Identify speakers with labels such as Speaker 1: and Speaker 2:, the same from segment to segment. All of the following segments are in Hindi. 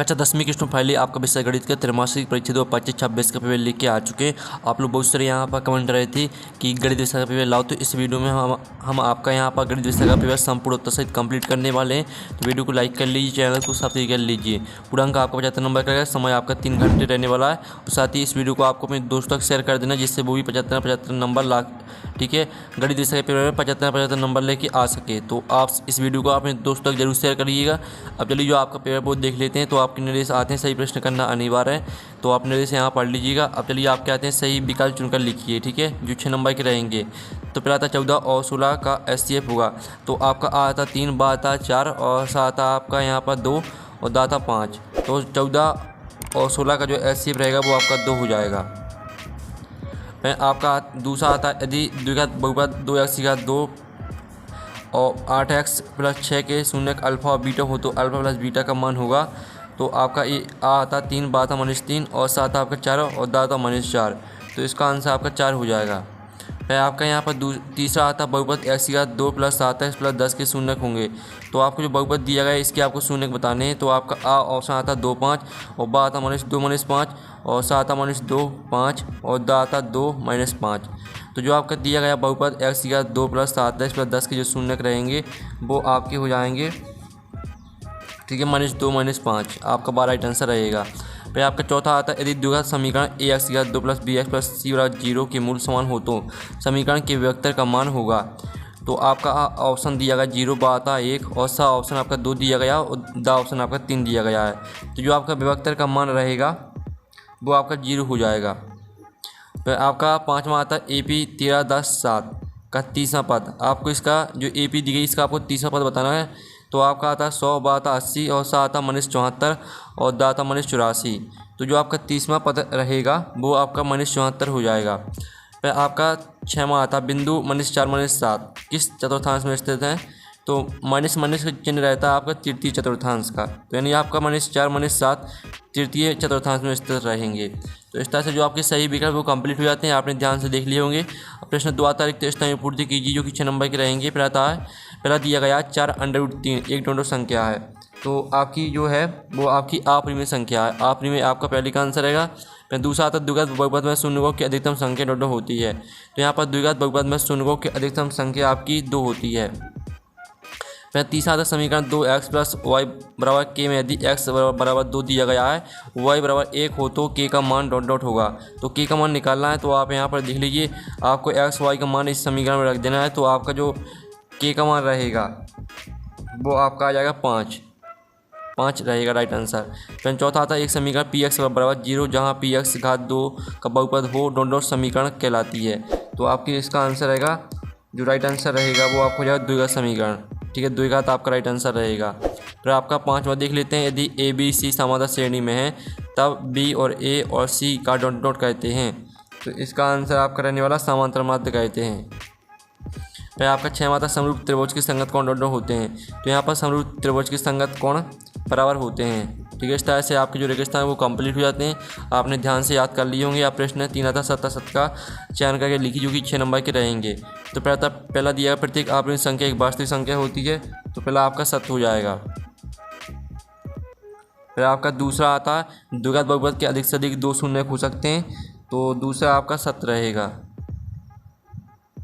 Speaker 1: कक्षा 10वीं की स्टूडेंट फाइनली आपका विषय गणित का त्रैमासिक परीक्षा 2025-26 का पेपर लिख के आ चुके हैं। आप लोग बहुत सारे यहाँ पर कमेंट कर रहे थे कि गणित विषय का पेपर लाओ, तो इस वीडियो में हम आपका यहाँ पर गणित विषय का पेपर संपूर्ण उत्तर सहित कंप्लीट करने वाले हैं। तो वीडियो को लाइक कर लीजिए, चैनल को सब्सक्राइब कर लीजिए। पूरा अंक आपका 75 नंबर का समय आपका 3 घंटे रहने वाला है। और साथ ही इस वीडियो को आपको अपने दोस्तों तक शेयर कर देना, जिससे वो भी 75 नंबर ला, ठीक है, गणित विषय के पेपर में 75 नंबर लेके आ सके। तो आप इस वीडियो को अपने दोस्तों तक जरूर शेयर करिएगा। अब चलिए जो आपका पेपर बोर्ड देख लेते हैं। तो आपके निर्देश आते हैं सही प्रश्न करना अनिवार्य है, तो आप निर्देश यहाँ पढ़ लीजिएगा। अब चलिए आप क्या आते हैं सही विकल्प चुनकर लिखिए, ठीक है, जो 6 नंबर के रहेंगे। तो पहला आता 14 और 16 का SCF होगा, तो आपका आ आता 3, बा आता 4 और सा आता आपका यहाँ पर 2 और दा आता 5। तो 14 और 16 का जो SCF रहेगा वो आपका 2 हो जाएगा। फिर आपका दूसरा आता है यदि द्विघात बहुपद 2x की घात 2 और 8x + 6 के शून्य अल्फ़ा और बीटा हो, तो अल्फ़ा प्लस बीटा का मान होगा। तो आपका ये आता 3, बा आता -3 और सा आता आपका 4 और दा आता -4। तो इसका आंसर आपका 4 हो जाएगा। फिर आपका यहाँ पर तीसरा आता बहुपद x की घात 2 + 7x + 10 के शून्य होंगे। तो आपको जो बहुपद दिया गया है इसके आपको शून्य बताने हैं। तो आपका आ ऑप्शन आता 2, 5 और बा आता -2 - 5 और सा आता -2 5 और दा आता 2 - 5। तो जो आपका दिया गया बहुपद x की घात 2 + 7x + 10 के जो शून्य रहेंगे वो आपके हो जाएंगे, ठीक है, -2 - 5 आपका 12 राइट आंसर रहेगा। फिर आपका चौथा आता है यदि द्विघात समीकरण ax की घात 2 + bx + c = 0 के मूल समान हो, तो समीकरण के विभक्तर का मान होगा। तो आपका ऑप्शन दिया गया 0, बा आता 1 और सा ऑप्शन आपका 2 दिया गया और दा ऑप्शन आपका 3 दिया गया है। तो जो आपका विभक्तर का मान रहेगा वो आपका 0 हो जाएगा। फिर आपका पाँचवा आता है AP 13, 10, 7 का तीसरा पद। आपको इसका जो AP दी गई इसका आपको तीसरा पद बताना है। तो आपका आता 100, बा आता 80 और सा आता -74 और दा आता -84। तो जो आपका तीसरा पद रहेगा वो आपका -74 हो जाएगा। फिर आपका छठवां आता बिंदु -4 - 7 किस चतुर्थांश में स्थित है। तो माइनस का चिन्ह रहता है आपका तृतीय चतुर्थांश का, तो यानी आपका -4 - 7 तृतीय चतुर्थांश में स्थित रहेंगे। तो इस तरह से जो आपके सही विकल्प वो कंप्लीट हो जाते हैं। आपने ध्यान से देख लिए होंगे। प्रश्न 2 आता रिक्त स्थान में पूर्ति कीजिए, जो कि 6 नंबर के रहेंगे। फिर आता है पहला दिया गया 4√3 एक डोंडो संख्या है। तो आपकी जो है वो आपकी अपरिमेय संख्या है। अपरिमेय आपका पहले का आंसर रहेगा। फिर दूसरा आता द्विघात बहुपद में शून्यकों की अधिकतम संख्या डोंडो होती है। तो यहाँ पर द्विघात बहुपद में शून्यकों की अधिकतम संख्या आपकी 2 होती है। फिर तीसरा आता समीकरण 2x + y = k में यदि x = 2 दिया गया है, y = 1 हो, तो k का मान ... होगा। तो k का मान निकालना है। तो आप यहाँ पर देख लीजिए, आपको x y का मान इस समीकरण में रख देना है। तो आपका जो k का मान रहेगा वो आपका आ जाएगा 5 रहेगा राइट आंसर। फिर चौथा आता है एक समीकरण px = 0 जहाँ px घात 2 का बहुपद हो समीकरण कहलाती है। तो आपकी इसका आंसर रहेगा, जो राइट आंसर रहेगा वो आपको हो जाएगा द्विघात समीकरण, ठीक है, द्विघात आपका राइट आंसर रहेगा। फिर आपका पांचवा देख लेते हैं यदि A B C समांतर श्रेणी में है तब B और A और C का ... कहते हैं। तो इसका आंसर आपका रहने वाला समांतर माध्य कहते हैं। फिर आपका 6वां आता समरूप त्रिभुज के संगत कोण ... होते हैं। तो यहाँ पर समरूप त्रिभुज के संगत कोण बराबर होते हैं, ठीक है। इस तरह से आपके जो रेगिस्तान है वो कंप्लीट हो जाते हैं। आपने ध्यान से याद कर लिए होंगे। आप प्रश्न 3 आता 7 का चयन करके लिखी, जो कि 6 नंबर के रहेंगे। तो पहला दिया प्रत्येक अपरिमेय संख्या एक वास्तविक संख्या होती है। तो पहला आपका 7 हो जाएगा। फिर आपका दूसरा आता है द्विघात बहुपद के अधिक से अधिक 2 शून्य हो सकते हैं। तो दूसरा आपका 7 रहेगा।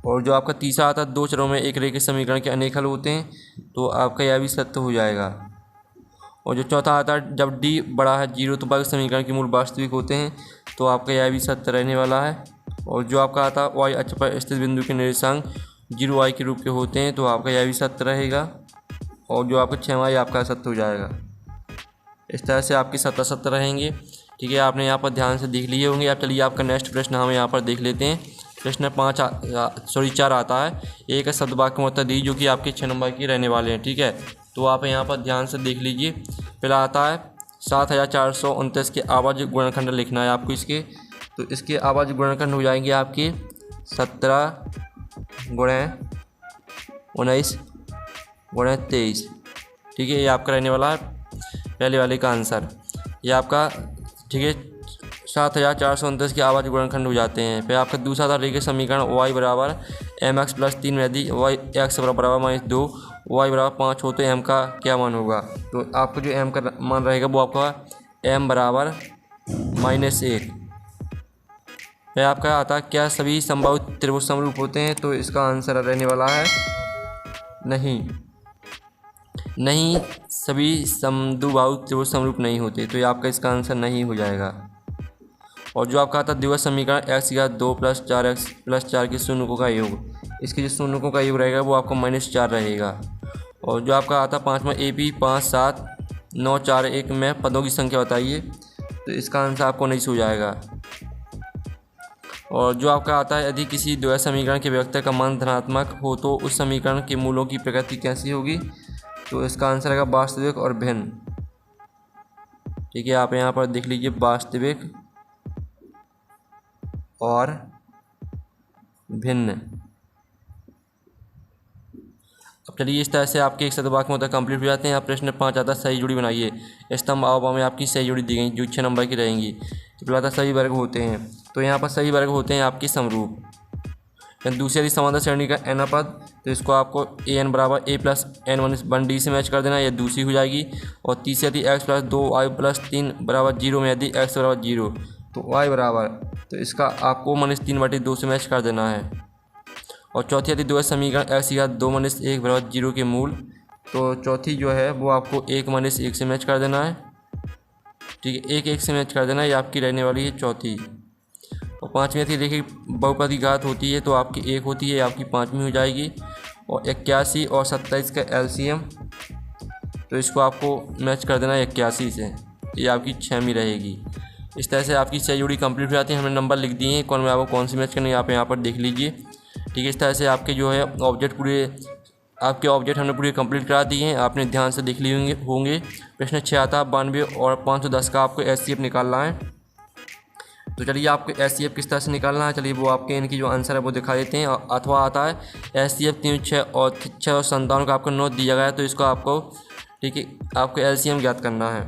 Speaker 1: और जो आपका तीसरा आता है 2 चरों में एक रेखीय समीकरण के अनेक हल होते हैं। तो आपका यह भी सत्य हो जाएगा। और जो चौथा आता है जब d बड़ा है 0 तो बाकी समीकरण के मूल वास्तविक होते हैं। तो आपका यह भी सत्य रहने वाला है। और जो आपका आता है y अक्ष पर स्थित बिंदु के निर्देशांक 0y के रूप के होते हैं। तो आपका यह भी सत्य रहेगा। और जो आपका 6वां आपका सत्य हो जाएगा। इस तरह से आपके 7 रहेंगे, ठीक है। आपने यहाँ पर ध्यान से देख लिए होंगे। अब चलिए आपका नेक्स्ट प्रश्न हम यहाँ पर देख लेते हैं। प्रश्न 4 आता है एक शब्द वाक्य में उत्तर दी, जो कि आपके 6 नंबर के रहने वाले हैं, ठीक है। तो आप यहाँ पर ध्यान से देख लीजिए। पहला आता है 7429 के आवाज गुणनखंड लिखना है आपको इसके। तो इसके आवाज गुणनखंड हो जाएंगे आपके 17 × 19 × 23, ठीक है। ये आपका रहने वाला है पहले वाले का आंसर। ये आपका, ठीक है, 7429 के आवाज गुणनखंड हो जाते हैं। फिर आपका दूसरा था रेखीय समीकरण y = mx + 3 में यदि y x = -2 y बराबर 5 हो तो m का क्या मान होगा। तो आपको जो m का मान रहेगा वो आपका m बराबर -1। फिर आपका आता क्या सभी संभावित त्रिभुज समरूप होते हैं, तो इसका आंसर रहने वाला है नहीं सभी समद्विबाहु त्रिभुज समरूप नहीं होते, तो ये आपका इसका आंसर नहीं हो जाएगा। और जो आपका आता द्विघात समीकरण x की घात 2 + 4x + 4 के शून्यकों का योग, इसके जो शून्यकों का योग रहेगा वो आपका -4 रहेगा। और जो आपका आता 5वां AP 5 7 9 4 1 में पदों की संख्या बताइए, तो इसका आंसर आपको 19 हो जाएगा। और जो आपका आता है यदि किसी द्वैत समीकरण के व्यक्ति का मान धनात्मक हो तो उस समीकरण के मूलों की प्रकृति कैसी होगी, तो इसका आंसर आएगा वास्तविक और भिन्न। ठीक है, आप यहाँ पर देख लीजिए वास्तविक और भिन्न। अब चलिए इस तरह से आपके एक शतवाक्य में कंप्लीट हो जाते हैं। आप प्रश्न 5 आता सही जोड़ी बनाइए। स्तंभ अवयव में आपकी सही जोड़ी दी गई जो 6 नंबर की रहेंगी। तो पहला था सही वर्ग होते हैं, तो यहाँ पर सही वर्ग होते हैं आपके समरूप। दूसरी यदि समांतर श्रेणी का n पद, तो इसको आपको an बराबर a + n-1d से मैच कर देना, यह दूसरी हो जाएगी। और तीसरी यदि x + 2y + 3 बराबर 0 में यदि x बराबर 0 तो y बराबर, तो इसका आपको -3/2 से मैच कर देना है। और चौथी यदि द्वैत समीकरण x की घात 2 - 1 बराबर 0 के मूल, तो चौथी जो है वो आपको 1 - 1 से मैच कर देना है। ठीक है, 1 1 से मैच कर देना है, ये आपकी रहने वाली है चौथी। और पाँचवीं थी देखिए बहुपद की घात होती है तो आपकी 1 होती है, आपकी पाँचवीं हो जाएगी। और 81 और 27 का LCM, तो इसको आपको मैच कर देना है 81 से, ये आपकी 6वीं रहेगी। इस तरह से आपकी 6 जोड़ी कंप्लीट हो जाती है। हमने नंबर लिख दिए हैं कौन में आपको कौन सी मैच करनी है, आप यहाँ पर देख लीजिए। ठीक है, इस तरह से आपके जो है आपके ऑब्जेक्ट हमने पूरे कंप्लीट करा दिए हैं, आपने ध्यान से देख लिए होंगे। प्रश्न 6 आता 92 और 510 का आपको SCF निकालना है। तो चलिए आपको SCF किस तरह से निकालना है, चलिए वो आपके इनकी जो आंसर है वो दिखा देते हैं। अथवा आता है SCF 3 6 और 57 का आपको 9 दिया गया है, तो इसको आपको ठीक है आपको LCM ज्ञात करना है।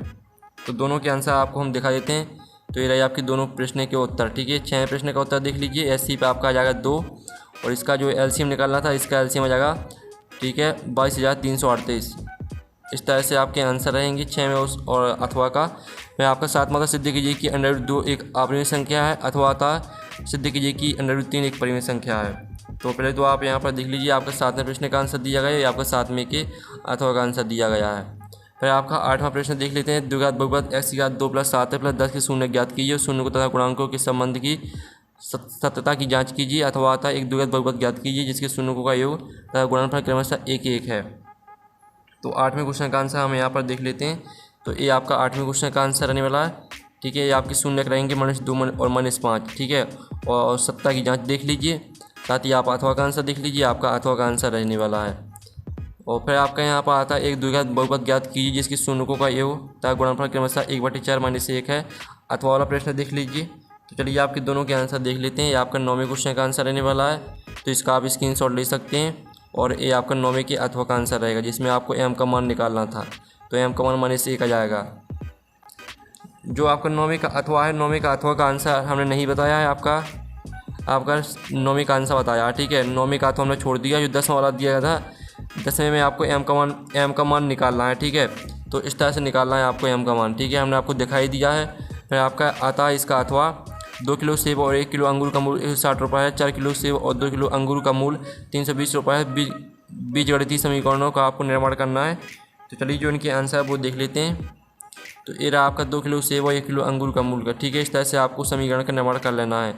Speaker 1: तो दोनों के आंसर आपको हम दिखा देते हैं। तो ये रही आपकी दोनों प्रश्न के उत्तर। ठीक है, 6 प्रश्न का उत्तर देख लीजिए। SC पे आपका आ जाएगा 2 और इसका जो LCM निकालना था इसका LCM आ जाएगा ठीक है 22,338। इस तरह से आपके आंसर रहेंगे 6 में उस और अथवा का। मैं आपका 7 मात्रा सिद्ध कीजिए कि √2 एक अपरिमेय संख्या है, अथवा था सिद्ध कीजिए कि √3 एक परिमेय संख्या है। तो पहले तो आप यहाँ पर देख लीजिए आपका 7वें प्रश्न का आंसर दिया गया है, आपका 7वें के अथवा का आंसर दिया गया है। फिर आपका 8वां प्रश्न देख लेते हैं। द्विघात बहुपद x की घात 2 + 7 + 10 के शून्य ज्ञात कीजिए, शून्य को तथा गुणांकों के संबंध की सत्यता की जाँच कीजिए, अथवा आता एक द्विघात बहुपद ज्ञात कीजिए जिसके शून्यों का योग तथा गुणनफल क्रमशः 1 1 है। तो 8वें क्वेश्चन का आंसर हम यहाँ पर देख लेते हैं। तो ये आपका 8वें क्वेश्चन का आंसर रहने वाला है। ठीक है, ये आपके शून्य रहेंगे -2 और -5। ठीक है, और सत्ता की जांच देख लीजिए, साथ ही आप अथवा का आंसर देख लीजिए, आपका अथवा का आंसर रहने वाला है। और फिर आपका यहाँ पर आता है एक द्विघात बहुपद ज्ञात कीजिए जिसके शून्यों का योग तथा गुणनफल क्रमशः 1/4 - 1 है। अथवा वाला प्रश्न देख लीजिए। तो चलिए आपके दोनों के आंसर देख लेते हैं। ये आपका 9वें क्वेश्चन का आंसर रहने वाला है, तो इसका आप स्क्रीनशॉट ले सकते हैं। और ये आपका 9वें के अथवा का आंसर रहेगा जिसमें आपको m का मान निकालना था, तो m का मान -1 आ जाएगा। जो आपका 9वें का अथवा है, 9वें का अथवा का आंसर हमने नहीं बताया है, आपका 9वें का आंसर बताया। ठीक है, 9वें का अथवा हमने छोड़ दिया। जो 10वां वाला दिया गया था, 10वें में आपको m का मान निकालना है। ठीक है, तो इस तरह से निकालना है आपको m का मान। ठीक है, हमने आपको दिखाई दिया है। फिर आपका आता है इसका अथवा 2 किलो सेब और 1 किलो अंगूर का मूल 160 रुपये है। 4 किलो सेब और 2 किलो अंगूर का मूल 320 रुपये है। बीजगणितीय समीकरणों का आपको निर्माण करना है। तो चलिए जो इनके आंसर है वो देख लेते हैं। तो ये रहा आपका 2 किलो सेब और 1 किलो अंगूर का मूल का। ठीक है, इस तरह से आपको समीकरण का निर्माण कर लेना है।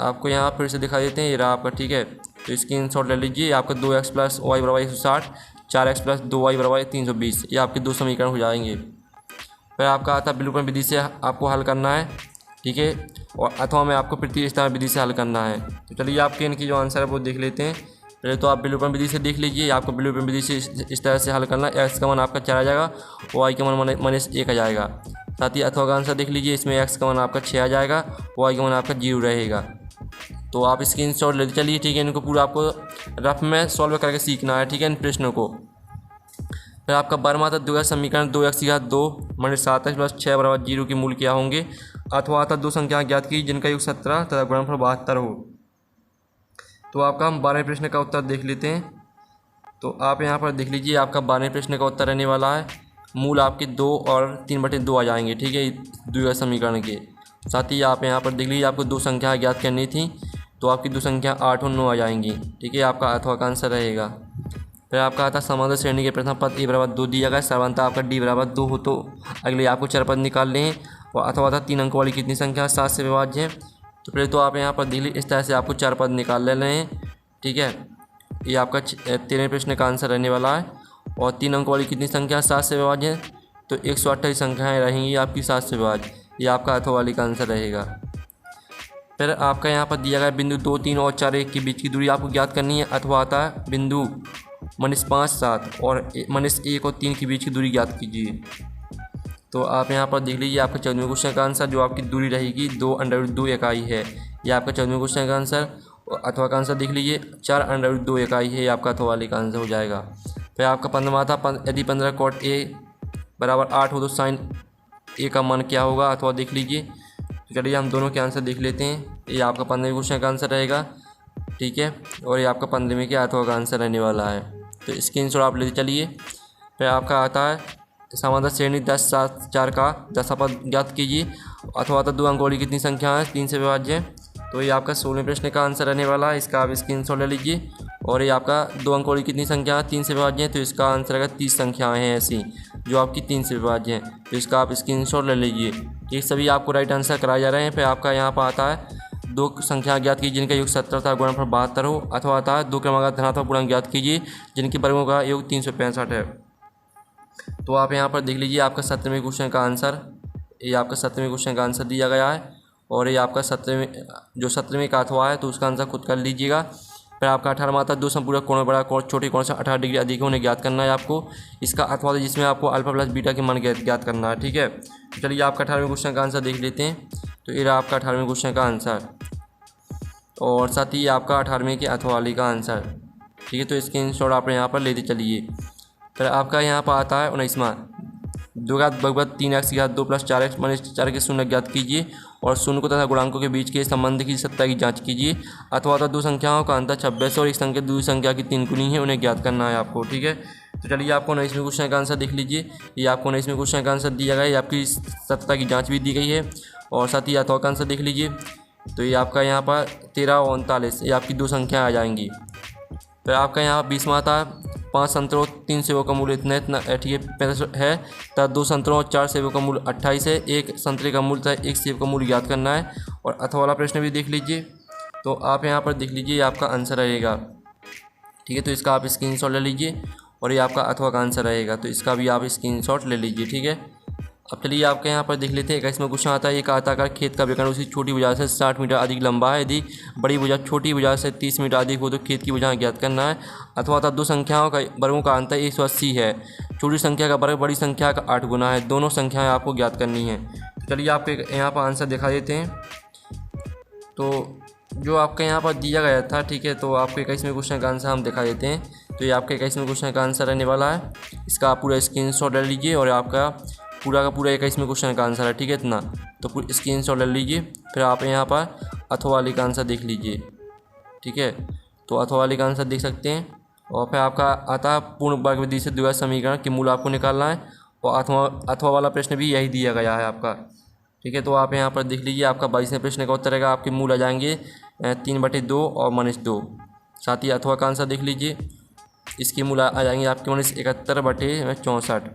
Speaker 1: आपको यहाँ फिर से दिखा देते हैं, ये रहा आपका। ठीक है, तो स्क्रीनशॉट ले लीजिए। आपका 2x + y = 160, 4x + 2y = 320, ये आपके 2 समीकरण हो जाएंगे। फिर आपका आता विलोपन विधि से आपको हल करना है। ठीक है, और अथवा में आपको प्रतिस्थापन विधि से हल करना है। तो चलिए आपके इनकी जो आंसर है वो देख लेते हैं। पहले तो आप विलोपन विधि से देख लीजिए। आपको विलोपन विधि से इस तरह से हल करना है। x का मान आपका 4 आ जाएगा, y का मान -1 आ जाएगा। साथ ही अथवा का आंसर देख लीजिए, इसमें x का मान आपका 6 आ जाएगा, y का मान आपका 0 रहेगा। तो आप स्क्रीनशॉट लेते चलिए। ठीक है, इनको पूरा आपको रफ में सॉल्व करके सीखना है। ठीक है, इन प्रश्नों को। फिर आपका 12वां था द्विघात समीकरण 2x की घात 2 - 7x + 6 = 0 के मूल क्या होंगे। अथवा आता 2 संख्याएं ज्ञात की जिनका योग 17 तथा गुणनफल 72 हो। तो आपका हम 12वें प्रश्न का उत्तर देख लेते हैं। तो आप यहाँ पर देख लीजिए, आपका 12वें प्रश्न का उत्तर रहने वाला है मूल आपके 2 और 3/2 आ जाएंगे, ठीक है, द्विघात समीकरण के। साथ ही आप यहाँ पर देख लीजिए, आपको 2 संख्या ज्ञात करनी थी, तो आपकी 2 संख्या 8 और 9 आ जाएंगी, ठीक है, आपका अथवा का आंसर रहेगा। फिर आपका आता समांतर श्रेणी के प्रथम पद a बराबर 2 दिया गया, सर्वंतः आपका d बराबर 2 हो, तो अगले आपको चर पद निकालने हैं। और अथवा था 3 अंकों वाली कितनी संख्या 7 से विभाज्य है। तो पहले तो आप यहाँ पर देख लीजिए, इस तरह से आपको चर पद निकाल ले रहे हैं, ठीक है। ये आपका 13वें प्रश्न का आंसर रहने वाला है। और 3 अंकों वाली कितनी संख्या 7 से विभाज्य है, तो 128 संख्याएँ रहेंगी आपकी 7 से विभाज्य। ये आपका अथवा वाली का आंसर रहेगा। फिर आपका यहाँ पर दिया गया बिंदु 2, 3 और 4, 1 के बीच की दूरी आपको ज्ञात करनी है। अथवा आता है बिंदु -5, 7 और -1 और 3 के बीच की दूरी ज्ञात कीजिए। तो आप यहाँ पर देख लीजिए, आपका 14वें क्वेश्चन का आंसर जो आपकी दूरी रहेगी 2√2 इकाई है। ये आपका 14वें क्वेश्चन का आंसर। अथवा का आंसर देख लीजिए 4√2 इकाई है, आपका अथवा वाले का आंसर हो जाएगा। फिर आपका 15वां था यदि 15 cot a बराबर 8 हो तो sin a का मान क्या होगा, अथवा देख लीजिए। तो चलिए हम दोनों के आंसर देख लेते हैं। ये आपका 15वें क्वेश्चन का आंसर रहेगा, ठीक है, और ये आपका 15वें के अथवा का आंसर रहने वाला है। तो स्क्रीनशॉट आप लेते चलिए। फिर आपका आता है समांतर श्रेणी 10, 7, 4 का दशपद ज्ञात कीजिए। अथवा तो 2 अंकों वाली कितनी संख्या है 3 से विभाज्य है। तो ये आपका 16वें प्रश्न का आंसर रहने वाला है, इसका आप स्क्रीनशॉट ले लीजिए। और ये आपका 2 अंकों वाली कितनी संख्या है 3 से विभाज्य है, तो इसका आंसर रहेगा 30 संख्याएँ हैं ऐसी जो आपकी 3 से विभाज्य हैं, तो इसका आप स्क्रीनशॉट ले लीजिए। ये सभी आपको राइट आंसर कराए जा रहे हैं। फिर आपका यहाँ पर आता है 2 संख्या ज्ञात कीजिए जिनका योग 70 था, गुणनफल 72 हो। अथवा आता है 2 क्रमागत धनात्मक पूर्णांक ज्ञात कीजिए जिनके वर्गों का योग 365 है। तो आप यहाँ पर देख लीजिए, आपका 17वें क्वेश्चन का आंसर, ये आपका 17वें क्वेश्चन का आंसर दिया गया है। और ये आपका 17वें का अथवा है, तो उसका आंसर खुद कर लीजिएगा। फिर आपका 18वां आता है 2 संपूरक कोण बड़ा कोण छोटे कोण से 18 डिग्री अधिक है, उन्हें ज्ञात करना है आपको। इसका अथवा था जिसमें आपको अल्फा प्लस बीटा के मान ज्ञात करना है, ठीक है। तो चलिए आपका 18वें क्वेश्चन का आंसर देख लेते हैं। तो ये रहा आपका 18वें क्वेश्चन का आंसर, और साथ ही आपका 18वें के अथवा वाली का आंसर, ठीक है। तो स्क्रीनशॉट आप यहाँ पर लेते चलिए। फिर आपका यहाँ पर आता है 19वां 2 घात बगबत 3x की घात 2 + 4x - 4 के शून्य ज्ञात कीजिए और शून्य को तथा गुणांकों के बीच के संबंध की सत्ता की जांच कीजिए। अथवा तो 2 संख्याओं का अंतर 26 और एक संख्या दूसरी संख्या की 3 गुनी है, उन्हें ज्ञात करना है आपको, ठीक है। तो चलिए आपको 19वें क्वेश्चन का आंसर देख लीजिए। ये आपको 19वें क्वेश्चन का आंसर दिया गया है, आपकी सत्ता की जाँच भी दी गई है। और साथ ही अथवा का आंसर देख लीजिए। तो ये आपका यहाँ पर 13 और 39, ये आपकी 2 संख्या आ जाएंगी। फिर आपका यहाँ 20वां था 5 संतरों 3 सेबों का मूल्य इतना ठीक है 65 है, तथा 2 संतरों और 4 सेबों का मूल्य 28 है, 1 संतरे का मूल्य तथा 1 सेब का मूल्य ज्ञात करना है। और अथवा वाला प्रश्न भी देख लीजिए। तो आप यहाँ पर देख लीजिए, आपका आंसर रहेगा, ठीक है। तो इसका आप स्क्रीनशॉट ले लीजिए और ये आपका अथवा का आंसर रहेगा, तो इसका भी आप स्क्रीनशॉट ले लीजिए, ठीक है। अब चलिए आपके यहाँ पर देख लेते हैं। 21वां क्वेश्चन आता है, एक आयताकार खेत का विकर्ण उसकी छोटी भुजा से 60 मीटर अधिक लंबा है। यदि बड़ी भुजा छोटी भुजा से 30 मीटर अधिक हो तो खेत की भुजा ज्ञात करना है। अथवा था 2 संख्याओं का वर्गों का अंतर 180 है। छोटी संख्या का वर्ग बड़ी संख्या का 8 गुना है। दोनों संख्याएं आपको ज्ञात करनी है। तो चलिए आपके यहाँ पर आंसर दिखा देते हैं। तो जो आपके यहाँ पर दिया गया था, ठीक है, तो आपके 21वें क्वेश्चन का आंसर हम दिखा देते हैं। तो ये आपके 21वें क्वेश्चन का आंसर रहने वाला है, इसका आप पूरा स्क्रीनशॉट ले लीजिए और आपका पूरा का पूरा 21वें क्वेश्चन का आंसर है, ठीक है, इतना। तो पूरी स्क्रीनशॉट ले लीजिए। फिर आप यहाँ पर अथवा वाली का आंसर देख लीजिए, ठीक है। तो अथवा वाली का आंसर देख सकते हैं। और फिर आपका आता है पूर्ण वर्ग विधि से द्विघात समीकरण के मूल आपको निकालना है। और अथवा वाला प्रश्न भी यही दिया गया है आपका, ठीक है। तो आप यहाँ पर देख लीजिए, आपका 22वें प्रश्न का उत्तर रहेगा, आपके मूल आ जाएंगे 3/2 और -2। साथ ही अथवा का आंसर देख लीजिए, इसके मूल आ जाएंगे आपके -71/64।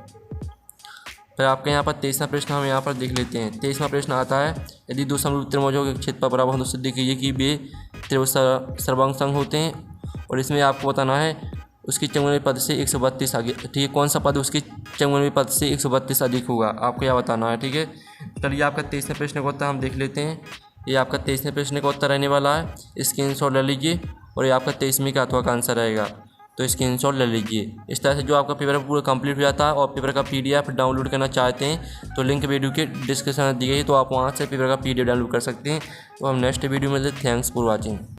Speaker 1: फिर आपके यहाँ पर 23वां प्रश्न हम यहाँ पर देख लेते हैं। 23वां प्रश्न आता है, यदि 2 समरूप त्रिभुजों के क्षेत्रफल बराबर हो तो सिद्ध कीजिए कि वे त्रिभुज सर्वांग होते हैं। और इसमें आपको बताना है उसकी चौगुने पद से 132 आगे, ठीक है, कौन सा पद उसकी चौगुने पद से 132 अधिक होगा, आपको यह बताना है, ठीक है। चलिए आपका 23वें प्रश्न का उत्तर हम देख लेते हैं। ये आपका 23वें प्रश्न का उत्तर रहने वाला है, स्क्रीनशॉट ले लीजिए और ये आपका 23वें का अथवा का आंसर रहेगा, तो स्क्रीनशॉट ले लीजिए। इस तरह से जो आपका पेपर पूरा कंप्लीट हो जाता है। और पेपर का PDF डाउनलोड करना चाहते हैं तो लिंक वीडियो के डिस्क्रिप्शन में दी गई है, तो आप वहाँ से पेपर का PDF डाउनलोड कर सकते हैं। तो हम नेक्स्ट वीडियो में मिलते हैं। Thanks for watching.